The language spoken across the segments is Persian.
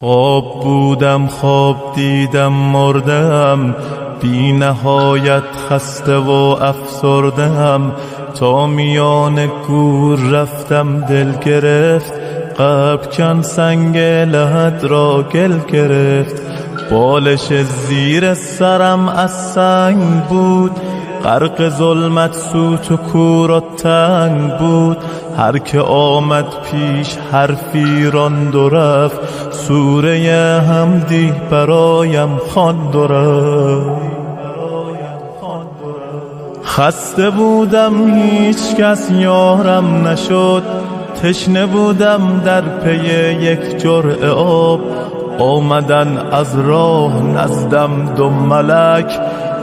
خواب بودم خواب دیدم مردم، بی نهایت خسته و افسردم. تا میان گور رفتم دل گرفت، قلب کن سنگ لحد را گل گرفت. بالش زیر سرم از سنگ بود، غرق ظلمت سوت و کور و تنگ بود. هر که آمد پیش حرفی راند و رفت، سوره حمدی برایم خواند و رفت. خسته بودم هیچ کس یارم نشد، تشنه بودم در پی یک جرعه آب. آمدن از راه نزدم دو ملک،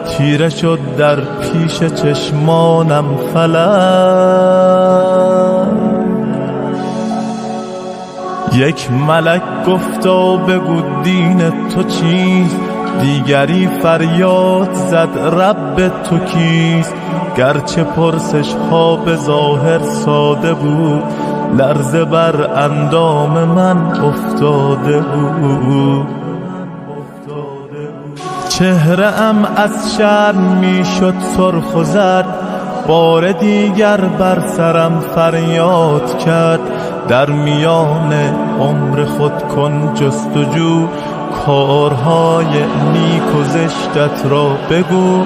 تیره شد در پیش چشمانم فلک. یک ملک گفتا بگو دین تو چیست، دیگری فریاد زد رب تو کیست. گرچه پرسش ها به ظاهر ساده بود، لرزه بر اندام من افتاده بود. چهره ام از شرم می شد سرخ و زرد، بار دیگر بر سرم فریاد کرد. در میان عمر خود کن جستجو، کارهای نیک و زشتت را بگو.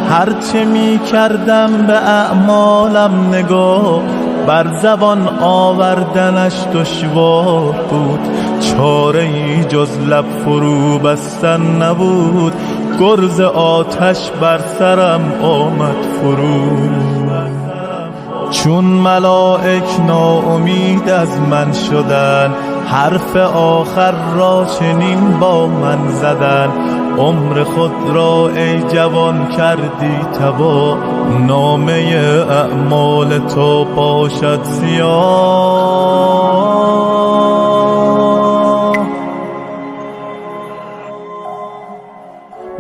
هرچه می کردم به اعمالم نگاه، بر زبان آوردنش دشوار بود. چاره ای جز لب فرو بستن نبود، گرز آتش بر سرم آمد فرو. چون ملائک ناامید از من شدن، حرف آخر را چنین با من زدن. عمر خود را ای جوان کردی تباه، نامه اعمال تو باشد سیاه.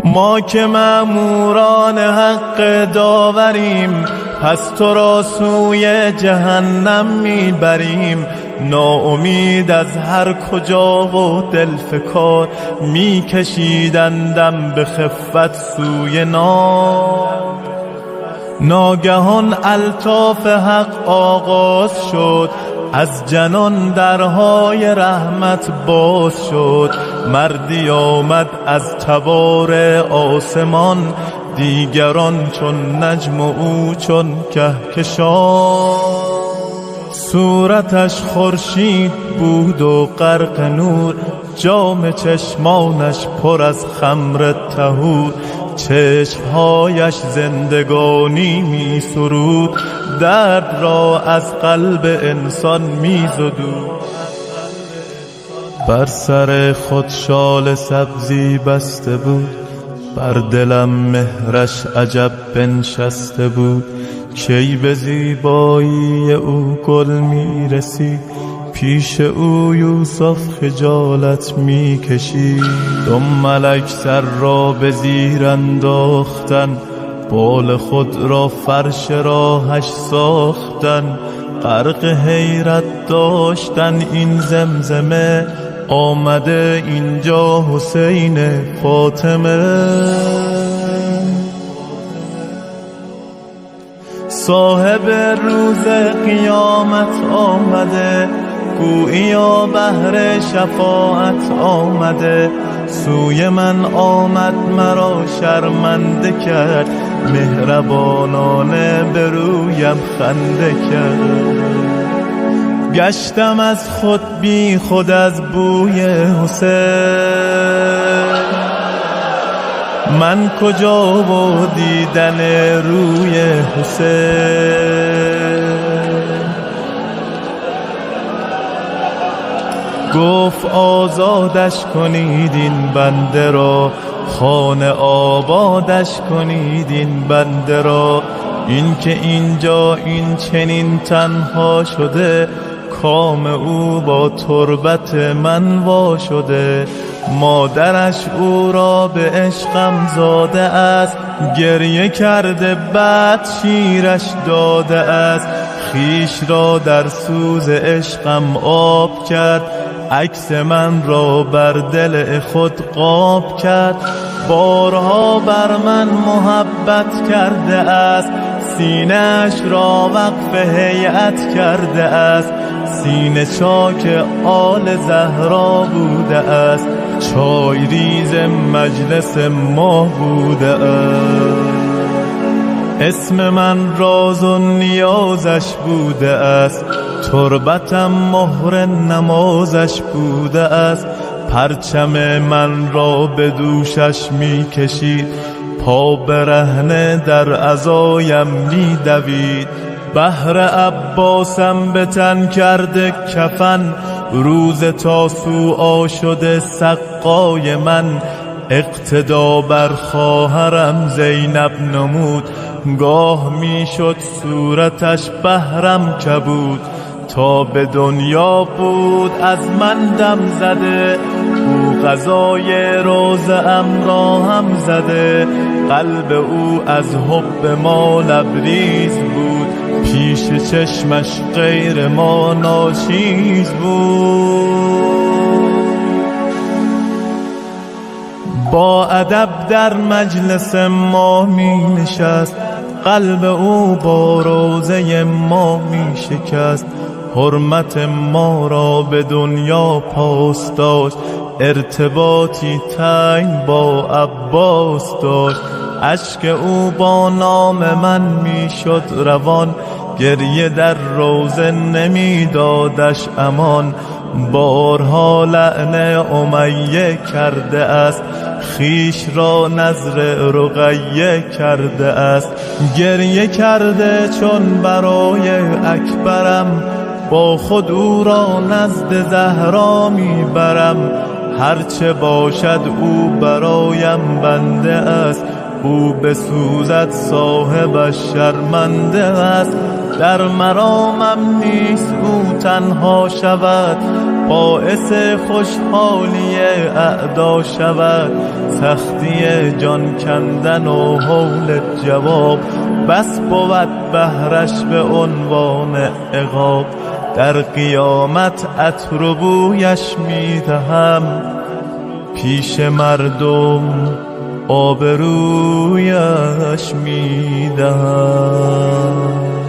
ما که مأموران حق داوریم، پس تو را سوی جهنم میبریم. ناامید از هر کجا و دل فکار، میکشیدندم به خفت سوی نار. ناگهان الطاف حق آغاز شد، از جنان درهای رحمت باز شد. مردی آمد از تبار آسمان، دیگران چون نجم و او چون کهکشان. صورتش خورشید بود و غرق نور، جام چشمانش پر از خمر طهور. چشمهایش زندگانی می سرود، درد را از قلب انسان می زدود. بر سر خود شال سبزی بسته بود، بر دلم مهرش عجب بنشسته بود. کی به زیبایی او گل می رسید، پیش او یوسف خجالت می کشید. دو ملک سر را به زیر انداختن، بال خود را فرش راهش ساختن. غرق حیرت داشتن این زمزمه، آمده اینجا حسین فاطمه. صاحب روز قیامت آمده، گوییا بهر شفاعت آمده. سوی من آمد مرا شرمنده کرد، مهربانانه به رویم خنده کرد. گشتم از خود بی خود از بوی حسین، من کجا و دیدن روی حسین. گفت آزادش کنید این بنده را، خانه آبادش کنید این بنده را. این که اینجا این چنین تنها شده، کام او با تربت من وا شده. مادرش او را به عشقم زاده است، گریه کرده بعد شیرش داده است. خیش را در سوز عشقم آب کرد، عکس من را بر دل خود قاب کرد. بارها بر من محبت کرده است، سینه‌اش را وقف هیئت کرده است. سینه چاک آل زهرا بوده است، چای ریز مجلس ما بوده است. اسم من راز و نیازش بوده است، تربتم مهر نمازش بوده است. پرچم من را به دوشش می کشید، پا برهنه در عزایم می دوید. بهر عباسم به تن کرده کفن، روز تاسوعا شده سقای من. اقتدا بر خواهرم زینب نمود، گاه می شد صورتش بهرم کبود. تا به دنیا بود از من دم زده، او غذای روزم را هم زده. قلب او از حب ما لبریز بود، پیش چشمش غیر ما ناچیز بود. با ادب در مجلس ما می نشست، قلب او با روزه ما می شکست. حرمت ما را به دنیا پاس داشت، ارتباطی تنگ با عباس داشت. اشک او با نام من می شد روان، گریه در روزه نمی دادش امان. بارها لعن امیه کرده است، خیش را نذر رقیه کرده است. گریه کرده چون برای اکبرم، با خود او را نزد زهرا می برم. هرچه باشد او برایم بنده است، او بسوزد صاحبش شرمنده است. در مرامم نیست او تنها شود، باعث خوشحالی اعدا شود. سختی جان کندن و هول جواب، بس بود بهرش به عنوان عقاب. در قیامت عطر و بویش می دهم، پیش مردم آبرویش می دهم.